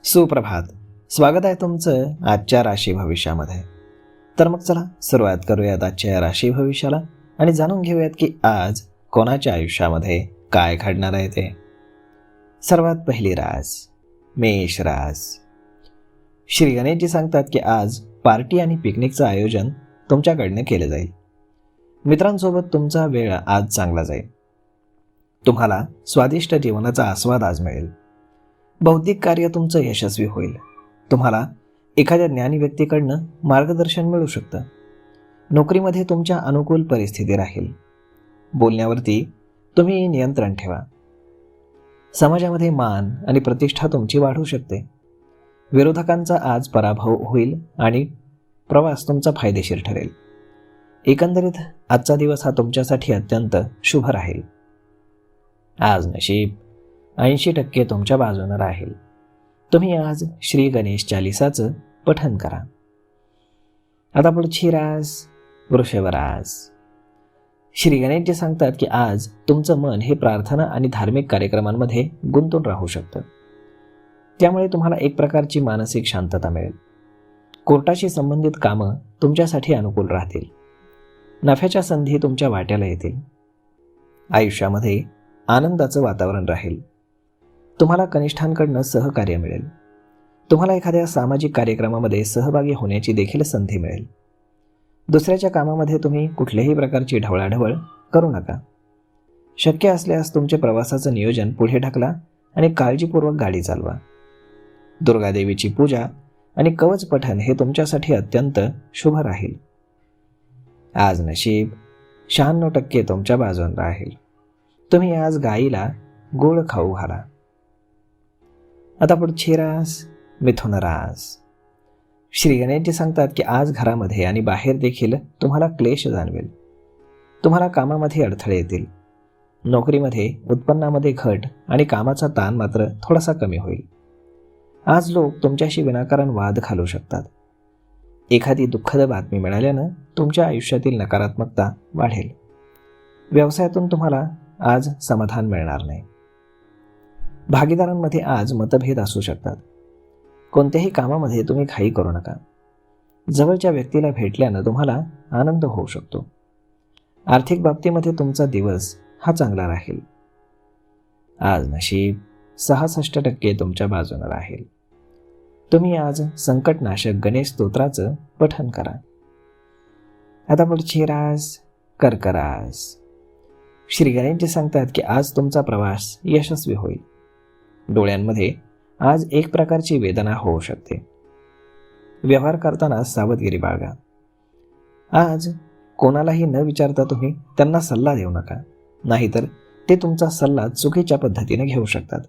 सुप्रभात. स्वागत आहे तुमचं आजच्या राशी भविष्यामध्ये. तर मग चला सुरुवात करूयात आजच्या राशी भविष्याला आणि जाणून घेऊयात की आज कोणाच्या आयुष्यामध्ये काय घडणार आहे ते. सर्वात पहिली रास मेष रास. श्री गणेशजी सांगतात की आज पार्टी आणि पिकनिकचं आयोजन तुमच्याकडनं केलं जाईल. मित्रांसोबत तुमचा वेळ आज चांगला जाईल. तुम्हाला स्वादिष्ट जेवणाचा आस्वाद आज मिळेल. बौद्धिक कार्य तुमचं यशस्वी होईल. तुम्हाला एखाद्या ज्ञानी व्यक्तीकडनं मार्गदर्शन मिळू शकतं. नोकरीमध्ये तुमच्या अनुकूल परिस्थिती राहील. बोलण्यावरती तुम्ही नियंत्रण ठेवा. समाजामध्ये मान आणि प्रतिष्ठा तुमची वाढू शकते. विरोधकांचा आज पराभव होईल आणि प्रवास तुमचा फायदेशीर ठरेल. एकंदरीत आजचा दिवस हा तुमच्यासाठी अत्यंत शुभ राहील. आज नशीब 80% तुमच्या बाजूने राहील. तुम्ही आज श्री गणेश चालिसाचं पठण करा. आता पुढची रास वृषभ रास. श्री गणेशजी सांगतात की आज तुमचं मन हे प्रार्थना आणि धार्मिक कार्यक्रमांमध्ये गुंतून राहू शकतं. त्यामुळे तुम्हाला एक प्रकारची मानसिक शांतता मिळेल. कोर्टाशी संबंधित कामं तुमच्यासाठी अनुकूल राहतील. नफ्याच्या संधी तुमच्या वाट्याला येतील. आयुष्यामध्ये आनंदाचं वातावरण राहील. तुम्हाला कनिष्ठांकडनं सहकार्य मिळेल. तुम्हाला एखाद्या सामाजिक कार्यक्रमामध्ये सहभागी होण्याची देखील संधी मिळेल. दुसऱ्याच्या कामामध्ये तुम्ही कुठल्याही प्रकारची ढवळाढवळ करू नका. शक्य असल्यास तुमचे प्रवासाचं नियोजन पुढे ढकला आणि काळजीपूर्वक गाडी चालवा. दुर्गादेवीची पूजा आणि कवच पठण हे तुमच्यासाठी अत्यंत शुभ राहील. आज नशीब 96% तुमच्या बाजून राहील. तुम्ही आज गाईला गोड खाऊ घाला. आता पुढची रास मिथुन रास. श्री गणेशजी सांगतात की आज घरामध्ये आणि बाहेर देखील तुम्हाला क्लेश जाणवेल. तुम्हाला कामामध्ये अडथळे येतील. नोकरीमध्ये उत्पन्नामध्ये घट आणि कामाचा ताण मात्र थोडासा कमी होईल. आज लोक तुमच्याशी विनाकारण वाद घालू शकतात. एखादी दुःखद बातमी मिळाल्यानं तुमच्या आयुष्यातील नकारात्मकता वाढेल. व्यवसायातून तुम्हाला आज समाधान मिळणार नाही. भागीदारांमध्ये आज मतभेद असू शकतात. कोणत्याही कामामध्ये तुम्ही घाई करू नका. जवळच्या व्यक्तीला भेटल्यानं तुम्हाला आनंद होऊ शकतो. आर्थिक बाबतीमध्ये तुमचा दिवस हा चांगला राहील. आज नशीब 66% तुमच्या बाजूने राहील. तुम्ही आज संकटनाशक गणेश स्तोत्राचं पठण करा. आता पुढची रास कर्क रास. श्री गणेशजी सांगतात की आज तुमचा प्रवास यशस्वी होईल. डोळ्यांमध्ये आज एक प्रकारची वेदना होऊ शकते. व्यवहार करताना सावधगिरी बाळगा. आज कोणालाही न विचारता तुम्ही त्यांना सल्ला देऊ नका, नाहीतर ते तुमचा सल्ला चुकीच्या पद्धतीने घेऊ शकतात.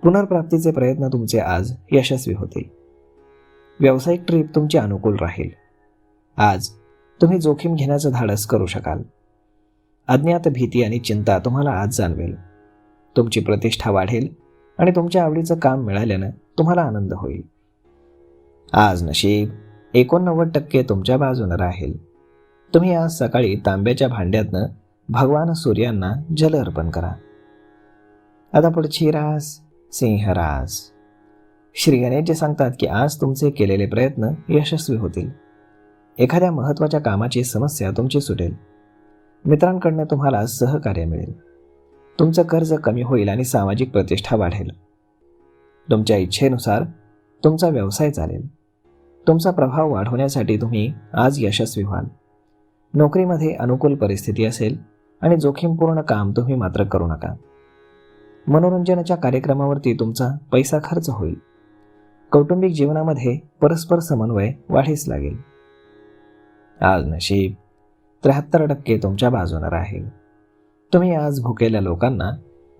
पुनर्प्राप्तीचे प्रयत्न तुमचे आज यशस्वी होतील. व्यावसायिक ट्रिप तुमची अनुकूल राहील. आज तुम्ही जोखीम घेण्याचं धाडस करू शकाल. अज्ञात भीती आणि चिंता तुम्हाला आज जाणवेल. तुमची प्रतिष्ठा वाढेल आणि तुमच्या आवडीचं काम मिळाल्यानं तुम्हाला आनंद होईल. आज नशीब 89% तुमच्या बाजूने राहील. तुम्ही आज सकाळी तांब्याच्या भांड्यातनं भगवान सूर्यांना जल अर्पण करा. आता पुढची रास सिंह रास. श्री गणेशजी सांगतात की आज तुमचे केलेले प्रयत्न यशस्वी होतील. एखाद्या महत्त्वाच्या कामाची समस्या तुमची सुटेल. मित्रांकडनं तुम्हाला सहकार्य मिळेल. तुमचं कर्ज कमी होईल आणि सामाजिक प्रतिष्ठा वाढेल. तुमच्या इच्छेनुसार तुमचा व्यवसाय चालेल. तुमचा प्रभाव वाढवण्यासाठी तुम्ही आज यशस्वी व्हाल. नोकरीमध्ये अनुकूल परिस्थिती असेल आणि जोखीमपूर्ण काम तुम्ही मात्र करू नका. मनोरंजनाच्या कार्यक्रमावरती तुमचा पैसा खर्च होईल. कौटुंबिक जीवनामध्ये परस्पर समन्वय वाढीस लागेल. आज नशीब 73% तुमच्या बाजूने राहील. तुम्ही आज भुकेल्या लोकांना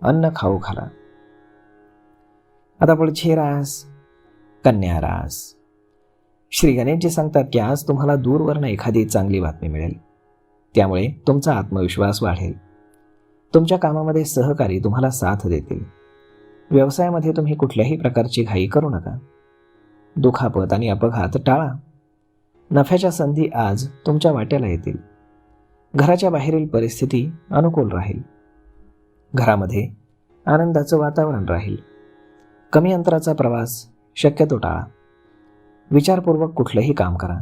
अन्न खाऊ घाला. आता पुढची रास कन्या रास. श्री गणेशजी सांगतात की आज तुम्हाला दूरवरनं एखादी चांगली बातमी मिळेल. त्यामुळे तुमचा आत्मविश्वास वाढेल. तुमच्या कामामध्ये सहकारी तुम्हाला साथ देतील. व्यवसायामध्ये तुम्ही कुठल्याही प्रकारची घाई करू नका. दुखापत आणि अपघात टाळा. नफ्याच्या संधी आज तुमच्या वाट्याला येतील. घराच्या बाहेरील परिस्थिती अनुकूल राहील. घरामध्ये आनंदाचं वातावरण राहील. कमी अंतराचा प्रवास शक्यतो टाळा. विचारपूर्वक कुठलंही काम करा.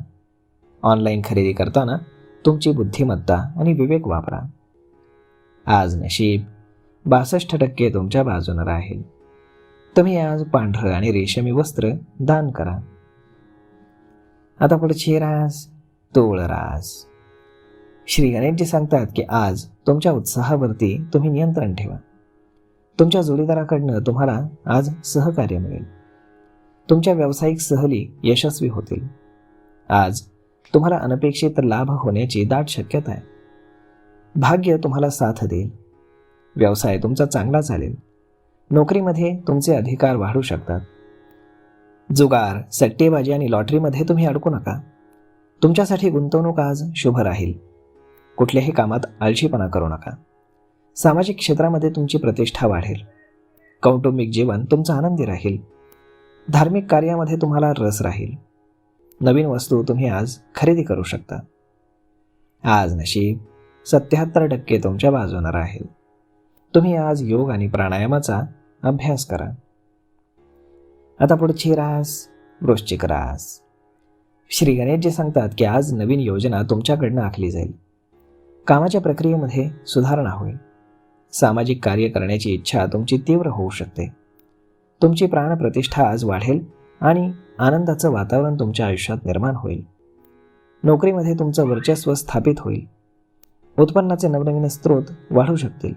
ऑनलाईन खरेदी करताना तुमची बुद्धिमत्ता आणि विवेक वापरा. आज नशीब 62% तुमच्या बाजूने राहील. तुम्ही आज पांढरं आणि रेशमी वस्त्र दान करा. आता पुढची रास तूळ रास. श्री गणेशजी सांगतात की आज तुमच्या उत्साहावरती तुम्ही नियंत्रण ठेवा. तुमच्या जोडीदाराकडनं तुम्हाला आज सहकार्य मिळेल. तुमच्या व्यावसायिक सहली यशस्वी होतील. आज तुम्हाला अनपेक्षित लाभ होण्याची दाट शक्यता आहे. भाग्य तुम्हाला साथ देईल. व्यवसाय तुमचा चांगला चालेल. नोकरीमध्ये तुमचे अधिकार वाढू शकतात. जुगार, सट्टेबाजी आणि लॉटरीमध्ये तुम्ही अडकू नका. तुमच्यासाठी गुंतवणूक आज शुभ राहील. कुठल्याही कामात आळशीपणा करू नका. सामाजिक क्षेत्रामध्ये तुमची प्रतिष्ठा वाढेल. कौटुंबिक जीवन तुमचं आनंदी राहील. धार्मिक कार्यामध्ये तुम्हाला रस राहील. नवीन वस्तू तुम्ही आज खरेदी करू शकता. आज नशीब 77% तुमच्या बाजूने राहील. तुम्ही आज योग आणि प्राणायामाचा अभ्यास करा. आता पुढची रास वृश्चिक रास. श्री गणेशजी सांगतात की आज नवीन योजना तुमच्याकडनं आखली जाईल. कामाच्या प्रक्रियेमध्ये सुधारणा होईल. सामाजिक कार्य करण्याची इच्छा तुमची तीव्र होऊ शकते. तुमची प्राणप्रतिष्ठा आज वाढेल आणि आनंदाचं वातावरण तुमच्या आयुष्यात निर्माण होईल. नोकरीमध्ये तुमचं वर्चस्व स्थापित होईल. उत्पन्नाचे नवनवीन स्रोत वाढू शकतील.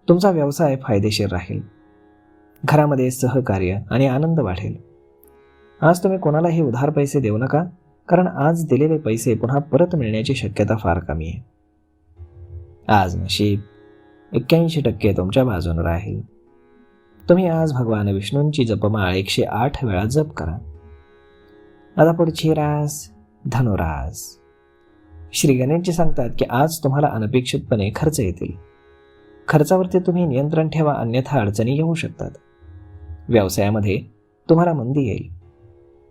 तुमचा व्यवसाय फायदेशीर राहील. घरामध्ये सहकार्य आणि आनंद वाढेल. आज तुम्ही कोणालाही उधार पैसे देऊ नका, कारण आज दिलेले पैसे पुन्हा परत मिळण्याची शक्यता फार कमी आहे. आज नशीब 81% तुमच्या बाजूने राहील. तुम्ही आज भगवान विष्णूंची जपमाळ 108 वेळा जप करा. आता पुढची रास धनुरास. श्री गणेशजी सांगतात की आज तुम्हाला अनपेक्षितपणे खर्च येतील. खर्चावरती तुम्ही नियंत्रण ठेवा, अन्यथा अडचणी येऊ शकतात. व्यवसायामध्ये तुम्हाला मंदी येईल.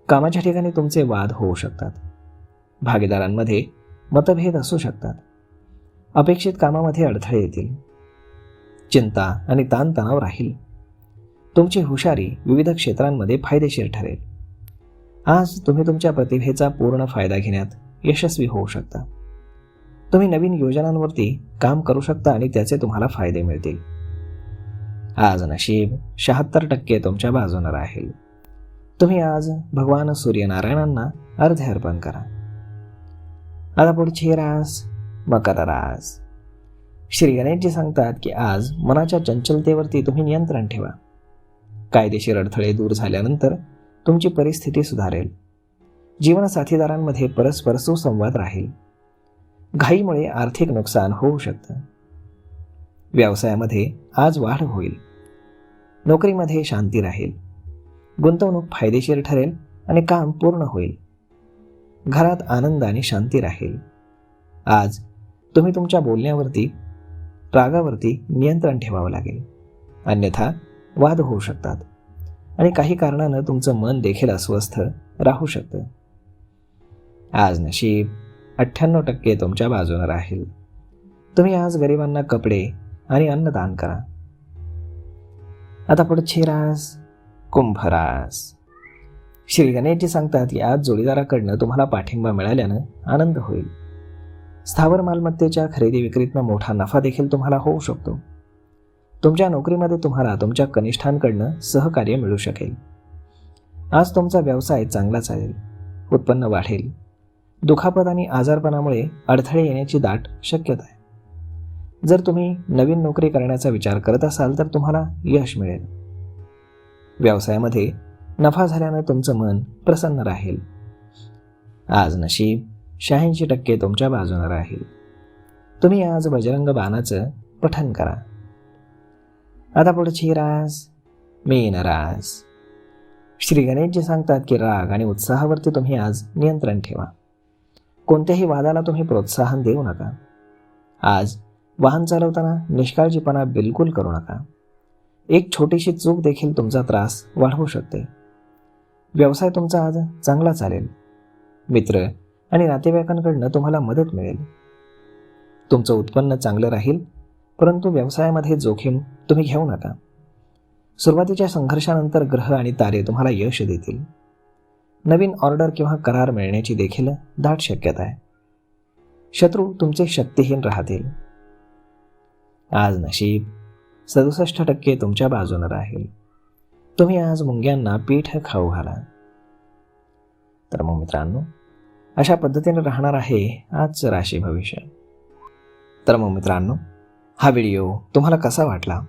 कामाच्या ठिकाणी तुमचे वाद होऊ शकतात. भागीदारांमध्ये मतभेद असू शकतात. अपेक्षित कामामध्ये अडथळे येतील. चिंता आणि ताणतणाव राहील. तुमची हुशारी विविध क्षेत्रांमध्ये फायदेशीर ठरेल. आज तुम्ही तुमच्या प्रतिभेचा पूर्ण फायदा घेण्यात यशस्वी होऊ शकता. तुम्ही नवीन योजनांवरती काम करू शकता आणि त्याचे तुम्हाला फायदे मिळतील. आज नशीब 76% तुमच्या बाजूने राहील. तुम्ही आज भगवान सूर्यनारायणांना अर्घ्य अर्पण करा. आता पुढची रास मकर रास. श्री गणेशजी सांगतात की आज मनाच्या चंचलतेवरती तुम्ही नियंत्रण ठेवा. कायदेशीर अडथळे दूर झाल्यानंतर तुमची परिस्थिती सुधारेल. जीवनसाथीदारांमध्ये परस्पर सुसंवाद राहील. घाईमुळे आर्थिक नुकसान होऊ शकतं. व्यवसायामध्ये आज वाढ होईल. नोकरीमध्ये शांती राहील. गुंतवणूक फायदेशीर ठरेल आणि काम पूर्ण होईल. घरात आनंद आणि शांती राहील. आज तुम्ही तुमच्या बोलण्यावरती रागावरती नियंत्रण ठेवावं लागेल, अन्यथा वाद होऊ शकतात आणि काही कारणानं तुमचं मन देखील अस्वस्थ राहू शकतं. आज नशीब 98% तुमच्या बाजूने राहील. तुम्ही आज गरिबांना कपडे आणि अन्न दान करा. आता पुढची रास कुंभ रास. श्री गणेशजी सांगतात की आज जोडीदाराकडनं तुम्हाला पाठिंबा मिळाल्यानं आनंद होईल. स्थावर मालमत्तेच्या खरेदी विक्रीतनं मोठा नफा देखील तुम्हाला होऊ शकतो. तुमच्या नोकरीमध्ये तुम्हाला तुमच्या कनिष्ठांकडनं सहकार्य मिळू शकेल. आज तुमचा व्यवसाय चांगला चालेल. उत्पन्न वाढेल. दुखापत आणि आजारपणामुळे अडथळे येण्याची दाट शक्यता आहे. जर तुम्ही नवीन नोकरी करण्याचा विचार करत असाल तर तुम्हाला यश मिळेल. व्यवसायामध्ये नफा झाल्यानं तुमचं मन प्रसन्न राहील. आज नशीब 86% तुमच्या बाजूने राहील. तुम्ही आज बजरंग बाणाचं पठण करा. आता पुढची रास मीन रास. श्री गणेशजी सांगतात की राग आणि उत्साहावरती तुम्ही आज नियंत्रण ठेवा. कोणत्याही वादाला तुम्ही प्रोत्साहन देऊ नका. आज वाहन चालवताना निष्काळजीपणा बिलकुल करू नका. एक छोटीशी चूक देखील तुमचा त्रास वाढवू शकते. व्यवसाय तुमचा आज चांगला चालेल. मित्र आणि नातेवाईकांकडनं तुम्हाला मदत मिळेल. तुमचं उत्पन्न चांगलं राहील, परंतु व्यवसायामध्ये जोखीम तुम्ही घेऊ नका. सुरुवातीच्या संघर्षानंतर ग्रह आणि तारे तुम्हाला यश देतील. नवीन ऑर्डर किंवा करार मिळण्याची देखील दाट शक्यता आहे. शत्रू तुमचे शक्तिहीन राहतील. आज नशीब 67% तुमच्या बाजूने राहील. तुम्ही आज मुंग्यांना पीठ खाऊ घाला. तर मग मित्रांनो, अशा पद्धतीने राहणार आहे आजचं राशी भविष्य. तर मग मित्रांनो, हा व्हिडिओ तुम्हाला कसा वाटला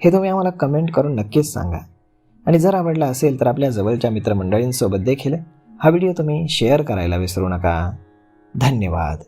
हे तुम्ही आम्हाला कमेंट करून नक्कीच सांगा. आणि जर आवडला असेल तर आपल्या जवळच्या मित्रमंडळींसोबत देखील हा व्हिडिओ तुम्ही शेअर करायला विसरू नका. धन्यवाद.